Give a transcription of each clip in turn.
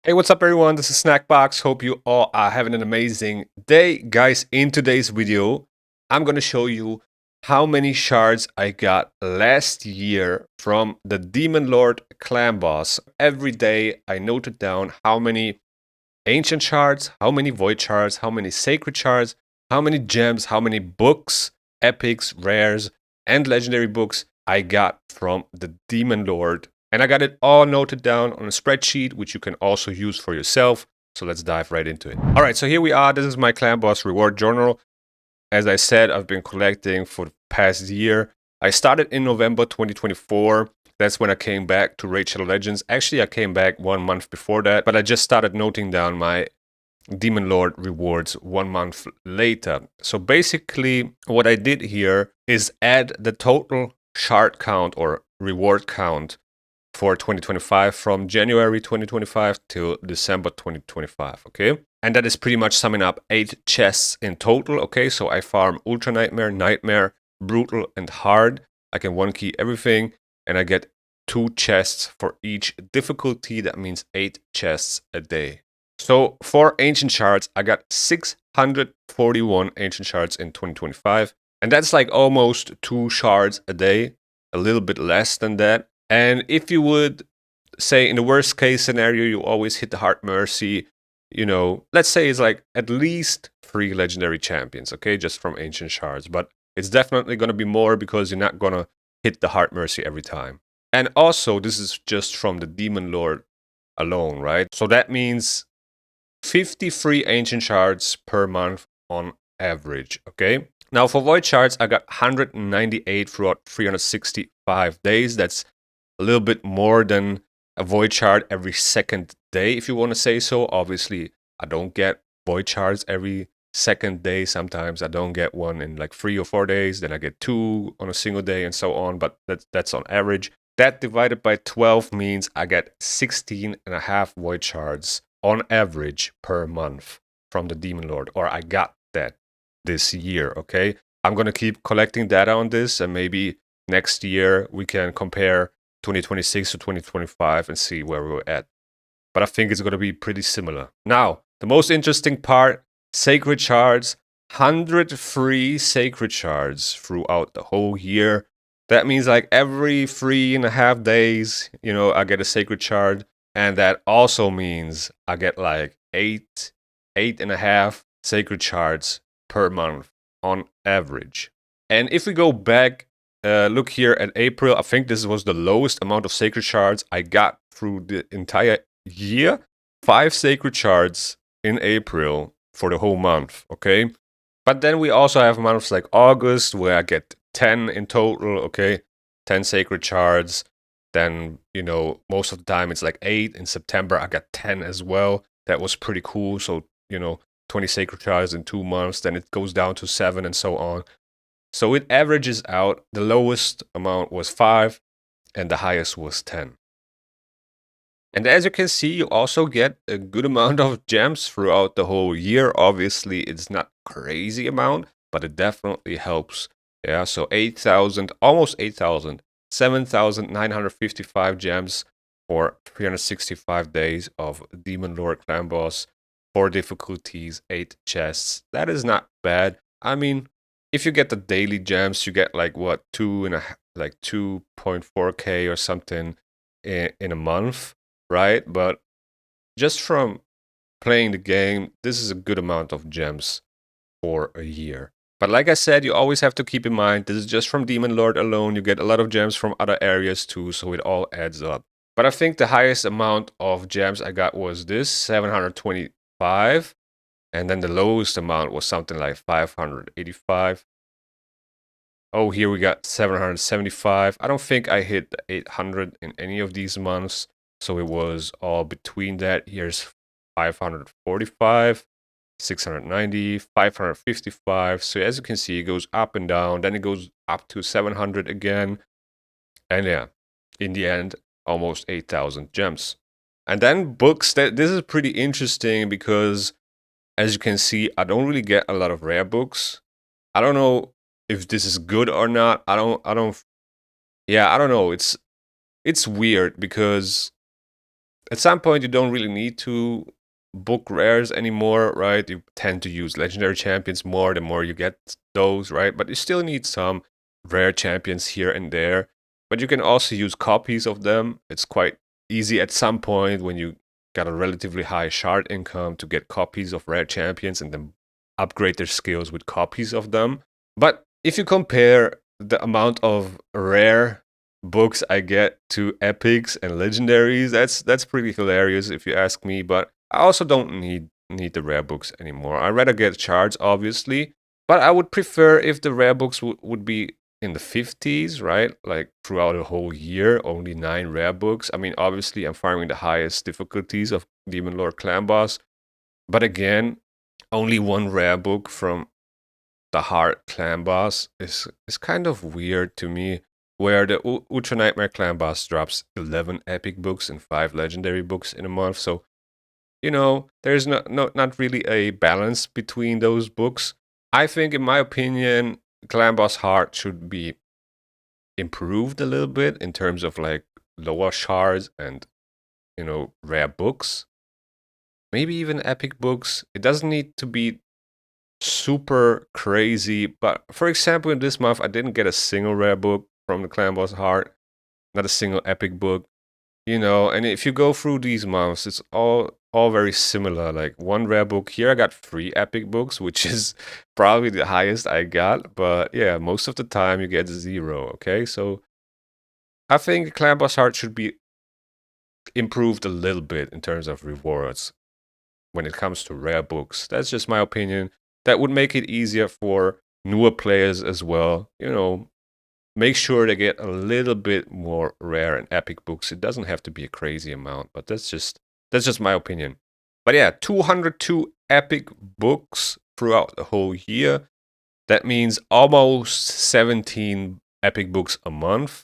Hey, what's up everyone? This is Snackbox. Hope you all are having an amazing day. Guys, in today's video, I'm going to show you how many shards I got last year from the Demon Lord Clanboss. Every day I noted down how many ancient shards, how many void shards, how many sacred shards, how many gems, how many books, epics, rares, and legendary books I got from the Demon Lord. And I got it all noted down on a spreadsheet, which you can also use for yourself. So let's dive right into it. All right, so here we are. This is my Clanboss reward journal. As I said, I've been collecting for the past year. I started in November 2024. That's when I came back to Raid Shadow Legends. Actually, I came back 1 month before that, but I just started noting down my Demon Lord rewards 1 month later. So basically, what I did here is add the total shard count or reward count for 2025 from January 2025 till December 2025, okay? And that is pretty much summing up 8 chests in total, okay? So I farm Ultra Nightmare, Nightmare, Brutal, and Hard. I can 1-key everything, and I get 2 chests for each difficulty. That means 8 chests a day. So for Ancient Shards, I got 641 Ancient Shards in 2025. And that's like almost 2 shards a day, a little bit less than that. And if you would say in the worst case scenario, you always hit the Heart Mercy, you know, let's say it's like at least 3 legendary champions, okay, just from Ancient Shards. But it's definitely going to be more because you're not going to hit the Heart Mercy every time. And also, this is just from the Demon Lord alone, right? So that means 53 Ancient Shards per month on average, okay? Now for Void Shards, I got 198 throughout 365 days. That's a little bit more than a Void Shard every second day, if you want to say so. Obviously, I don't get Void Shards every second day. Sometimes I don't get one in like 3 or 4 days. Then I get 2 on a single day and so on. But that's on average. That divided by 12 means I get 16 and a half Void Shards on average per month from the Demon Lord. Or I got that this year, okay? I'm going to keep collecting data on this, and maybe next year we can compare 2026 to 2025 and see where we're at. But I think it's going to be pretty similar. Now, the most interesting part, sacred shards, 103 sacred shards throughout the whole year. That means like every 3.5 days, you know, I get a sacred shard. And that also means I get like 8.5 sacred shards per month on average. And if we go back, look here at April, I think this was the lowest amount of sacred shards I got through the entire year. 5 sacred shards in April for the whole month, okay? But then we also have months like August where I get 10 in total, okay? 10 sacred shards. Then, you know, most of the time it's like 8. In September, I got 10 as well. That was pretty cool. So, you know, 20 sacred shards in 2 months. Then it goes down to 7 and so on. So it averages out. The lowest amount was 5 and the highest was 10. And as you can see, you also get a good amount of gems throughout the whole year. Obviously, it's not crazy amount, but it definitely helps. Yeah, so 8,000, almost 8,000. 7,955 gems for 365 days of Demon Lord Clanboss, 4 difficulties, 8 chests. That is not bad. I mean, if you get the daily gems, you get like what, 2.4k or something in a month, right? But just from playing the game, this is a good amount of gems for a year. But like I said, you always have to keep in mind, this is just from Demon Lord alone. You get a lot of gems from other areas too, so it all adds up. But I think the highest amount of gems I got was this, 725. And then the lowest amount was something like 585. Oh, here we got 775. I don't think I hit the 800 in any of these months, so it was all between that. Here's 545. 690, 555. So as you can see, it goes up and down. Then it goes up to 700 again. And yeah, in the end, almost 8,000 gems. And then books. This is pretty interesting because, as you can see, I don't really get a lot of rare books. I don't know if this is good or not. I don't. Yeah, I don't know. It's weird because at some point you don't really need to book rares anymore, right? You tend to use legendary champions more the more you get those, right? But you still need some rare champions here and there. But you can also use copies of them. It's quite easy at some point when you got a relatively high shard income to get copies of rare champions and then upgrade their skills with copies of them. But if you compare the amount of rare books I get to epics and legendaries, that's pretty hilarious if you ask me. But I also don't need the rare books anymore. I'd rather get shards, obviously, but I would prefer if the rare books would be in the 50s, right? Like throughout a whole year, only 9 rare books. I mean, obviously, I'm farming the highest difficulties of Demon Lord Clanboss, but again, only 1 rare book from the hard Clanboss is kind of weird to me. Where the Ultra Nightmare Clanboss drops 11 epic books and 5 legendary books in a month, so there's not really a balance between those books. I think, in my opinion, Clanboss Heart should be improved a little bit in terms of like lower shards and rare books, maybe even epic books. It doesn't need to be super crazy, but for example, in this month I didn't get a single rare book from the Clanboss Heart, not a single epic book. And if you go through these months, it's all very similar. Like 1 rare book here, I got 3 epic books, which is probably the highest I got. But yeah, most of the time you get 0. Okay, so I think Clanboss Heart should be improved a little bit in terms of rewards when it comes to rare books. That's just my opinion. That would make it easier for newer players as well. Make sure they get a little bit more rare and epic books. It doesn't have to be a crazy amount, but that's just my opinion. But yeah, 202 epic books throughout the whole year. That means almost 17 epic books a month,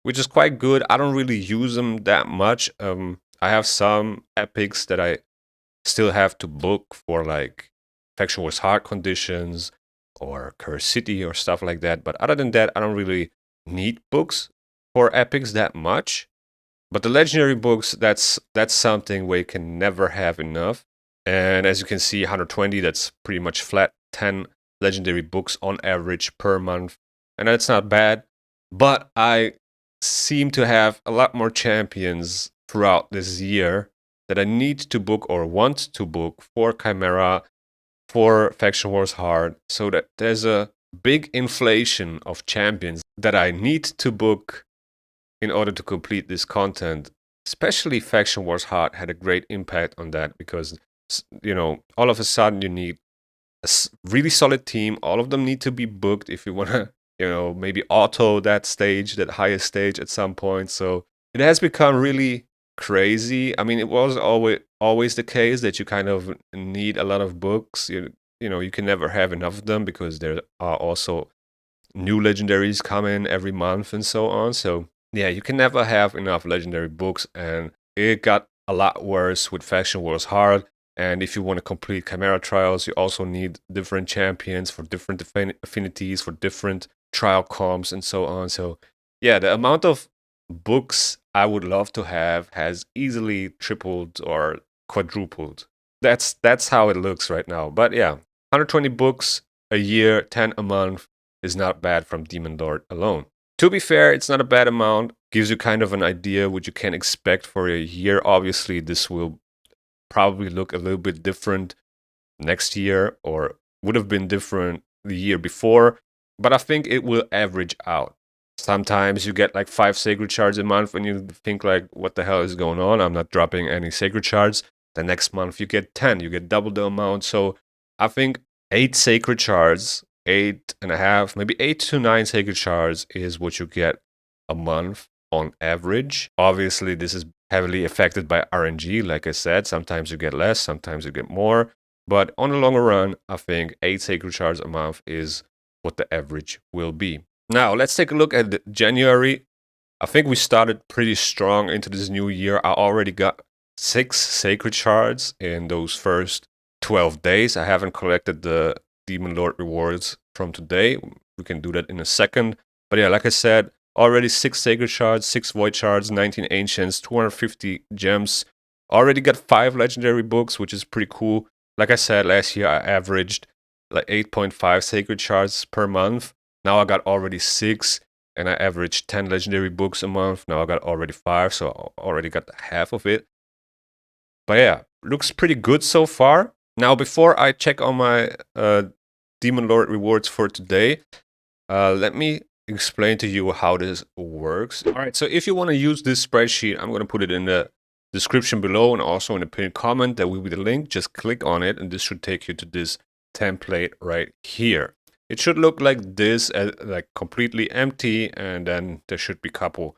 which is quite good. I don't really use them that much. I have some epics that I still have to book for like Faction Wars Hard conditions or Curse City or stuff like that. But other than that, I don't really need books for epics that much. But the legendary books, that's something where you can never have enough. And as you can see, 120, that's pretty much flat 10 legendary books on average per month. And that's not bad. But I seem to have a lot more champions throughout this year that I need to book or want to book for Chimera, for Faction Wars Hard, so that there's a big inflation of champions that I need to book in order to complete this content. Especially Faction Wars Hard had a great impact on that because, all of a sudden you need a really solid team. All of them need to be booked if you want to, maybe auto that stage, that highest stage at some point. So it has become really crazy. I mean, it was always the case that you kind of need a lot of books. You can never have enough of them because there are also new legendaries coming every month and so on. So yeah, you can never have enough legendary books, and it got a lot worse with Faction Wars Hard. And if you want to complete Chimera trials, you also need different champions for different affinities, for different trial comps, and so on. So yeah, the amount of books I would love to have has easily tripled or quadrupled. That's how it looks right now. But yeah, 120 books a year, 10 a month is not bad from Demon Lord alone. To be fair, it's not a bad amount. Gives you kind of an idea what you can expect for a year. Obviously, this will probably look a little bit different next year, or would have been different the year before, but I think it will average out. Sometimes you get like 5 sacred shards a month and you think like, what the hell is going on? I'm not dropping any sacred shards. The next month you get 10, you get double the amount. So I think 8 sacred shards, 8.5, maybe 8 to 9 sacred shards is what you get a month on average. Obviously, this is heavily affected by RNG. Like I said, sometimes you get less, sometimes you get more. But on the longer run, I think 8 sacred shards a month is what the average will be. Now, let's take a look at January. I think we started pretty strong into this new year. I already got 6 sacred shards in those first 12 days. I haven't collected the Demon Lord rewards from today. We can do that in a second. But yeah, like I said, Already 6 sacred shards, 6 void shards, 19 ancients, 250 gems. Already got 5 legendary books, which is pretty cool. Like I said, last year I averaged like 8.5 sacred shards per month. Now I got already 6, and I averaged 10 legendary books a month. Now I got already 5, so I already got half of it. But yeah, looks pretty good so far. Now, before I check on my Demon Lord rewards for today, let me explain to you how this works. All right, so if you want to use this spreadsheet, I'm going to put it in the description below and also in the pinned comment. That will be the link. Just click on it, and this should take you to this template right here. It should look like this, like completely empty, and then there should be a couple,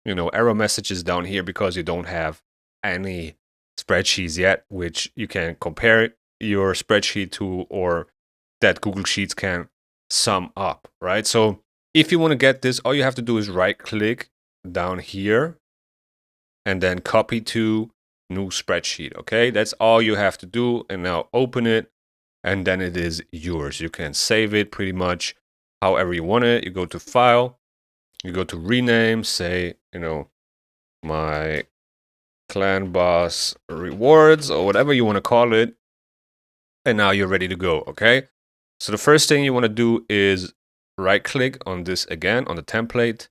error messages down here because you don't have any spreadsheets yet, which you can compare your spreadsheet to, or that Google Sheets can sum up, right? So if you want to get this, all you have to do is right click down here and then copy to new spreadsheet. Okay, that's all you have to do. And now open it, and then it is yours. You can save it pretty much however you want it. You go to file, you go to rename, say, my Clanboss rewards or whatever you want to call it. And now you're ready to go. Okay, so the first thing you want to do is right click on this again on the template,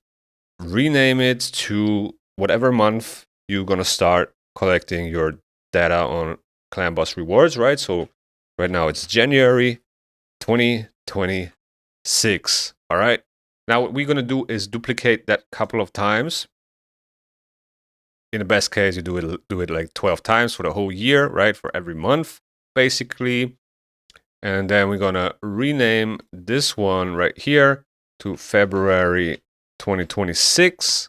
rename it to whatever month you're going to start collecting your data on Clanboss rewards, right? So right now it's January 2026. All right, now what we're going to do is duplicate that a couple of times. In the best case, you do it like 12 times for the whole year, right? For every month, basically. And then we're gonna rename this one right here to February 2026.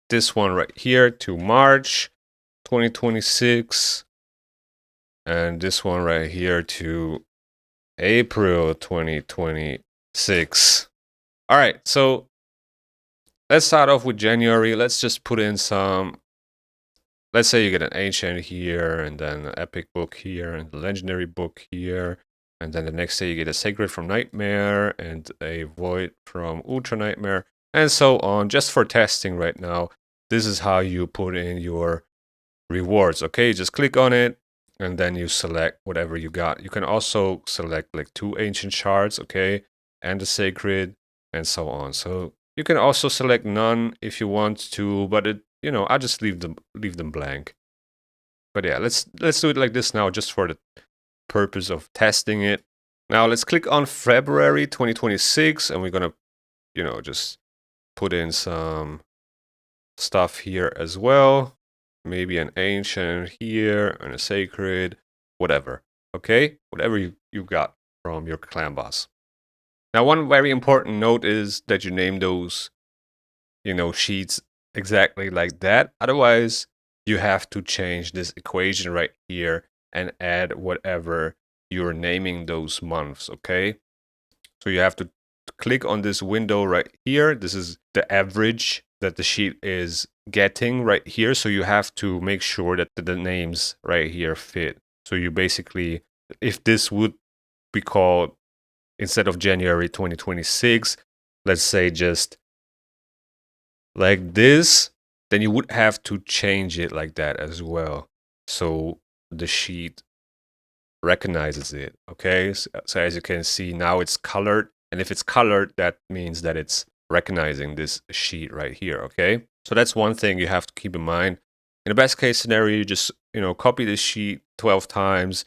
This one right here to March 2026. And this one right here to April 2026. All right, so let's start off with January. Let's just put in some. Let's say you get an ancient here, and then an epic book here, and a legendary book here. And then the next day you get a sacred from Nightmare, and a void from Ultra Nightmare, and so on. Just for testing right now, this is how you put in your rewards. Okay, just click on it, and then you select whatever you got. You can also select like 2 ancient shards, okay, and a sacred, and so on. So you can also select none if you want to, but I'll just leave them blank. But yeah, let's do it like this now, just for the purpose of testing it. Now let's click on February 2026, and we're gonna, just put in some stuff here as well. Maybe an ancient here and a sacred, whatever. Okay, whatever you got from your Clanboss. Now, one very important note is that you name those, sheets exactly like that. Otherwise, you have to change this equation right here and add whatever you're naming those months, okay? So you have to click on this window right here. This is the average that the sheet is getting right here. So you have to make sure that the names right here fit. So you basically, if this would be called, instead of January 2026, let's say just like this, then you would have to change it like that as well, so the sheet recognizes it. Okay, so as you can see, now it's colored, and if it's colored, that means that it's recognizing this sheet right here. Okay, so that's one thing you have to keep in mind. In the best case scenario, you just copy the sheet 12 times,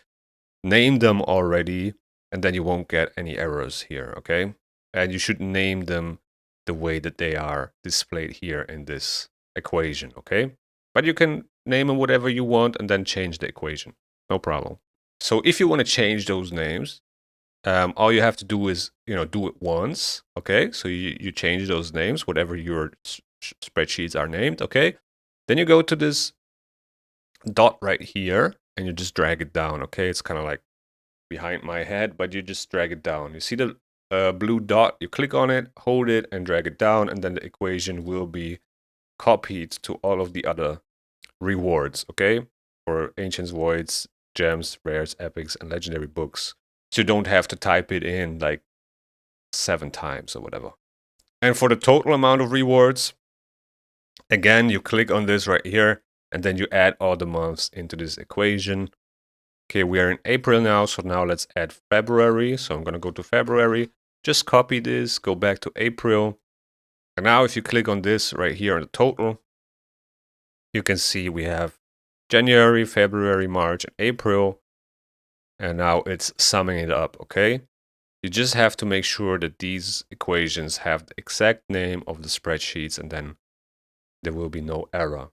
name them already, and then you won't get any errors here. Okay, and you should name them the way that they are displayed here in this equation, okay? But you can name them whatever you want and then change the equation, no problem. So if you want to change those names, all you have to do is, do it once, okay? So you change those names, whatever your spreadsheets are named, okay? Then you go to this dot right here and you just drag it down, okay? It's kind of like behind my head, but you just drag it down. You see the blue dot, you click on it, hold it, and drag it down, and then the equation will be copied to all of the other rewards, okay? For ancients, voids, gems, rares, epics, and legendary books. So you don't have to type it in like 7 times or whatever. And for the total amount of rewards, again, you click on this right here, and then you add all the months into this equation. Okay, we are in April now, so now let's add February. So I'm going to go to February, just copy this, go back to April. And now if you click on this right here on the total, you can see we have January, February, March, and April. And now it's summing it up, okay? You just have to make sure that these equations have the exact name of the spreadsheets, and then there will be no error.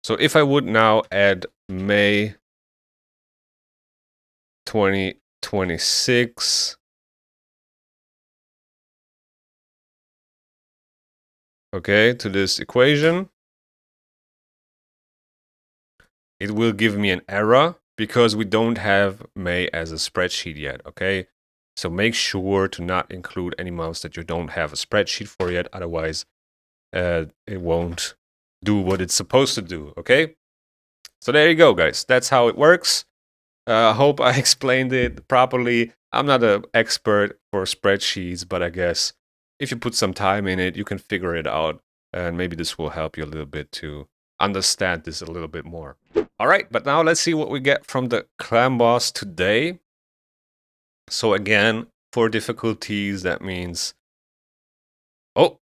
So if I would now add May 2026, okay, to this equation, it will give me an error because we don't have May as a spreadsheet yet, okay? So make sure to not include any months that you don't have a spreadsheet for yet, otherwise it won't do what it's supposed to do, okay? So there you go, guys. That's how it works. I hope I explained it properly. I'm not an expert for spreadsheets, but I guess if you put some time in it, you can figure it out. And maybe this will help you a little bit to understand this a little bit more. All right, but now let's see what we get from the Clanboss today. So again, for difficulties, that means... Oh,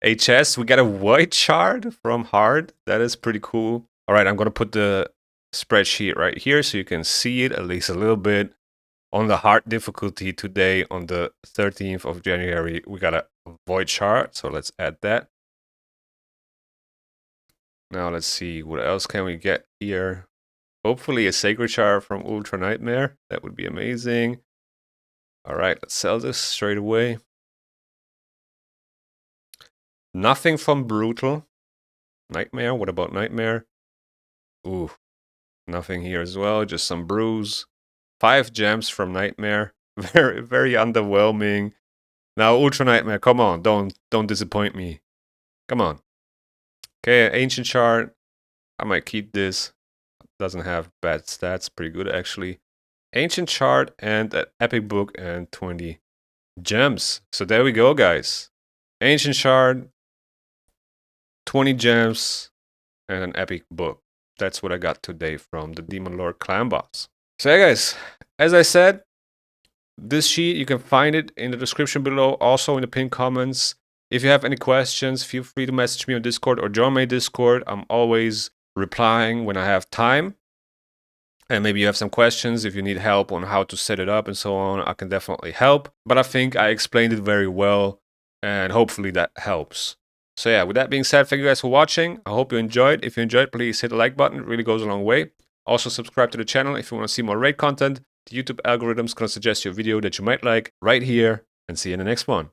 HS, we got a white shard from Hard. That is pretty cool. All right, I'm going to put the spreadsheet right here so you can see it at least a little bit. On the hard difficulty today, on the 13th of January, we got a void shard. So let's add that. Now let's see, what else can we get here? Hopefully a sacred shard from Ultra Nightmare. That would be amazing. All right, let's sell this straight away. Nothing from Brutal. Nightmare, what about Nightmare? Ooh, nothing here as well, just some brews. 5 gems from Nightmare. Very, very underwhelming. Now, Ultra Nightmare, come on, don't disappoint me. Come on. Okay, Ancient Shard. I might keep this. Doesn't have bad stats, pretty good actually. Ancient Shard and an epic book and 20 gems. So there we go, guys. Ancient Shard, 20 gems, and an epic book. That's what I got today from the Demon Lord Clanboss. So yeah, guys, as I said, this sheet, you can find it in the description below, also in the pinned comments. If you have any questions, feel free to message me on Discord or join my Discord. I'm always replying when I have time. And maybe you have some questions, if you need help on how to set it up and so on, I can definitely help. But I think I explained it very well, and hopefully that helps. So yeah, with that being said, thank you guys for watching. I hope you enjoyed. If you enjoyed, please hit the like button. It really goes a long way. Also subscribe to the channel if you want to see more raid content. The YouTube algorithm's going to suggest you a video that you might like right here, and see you in the next one.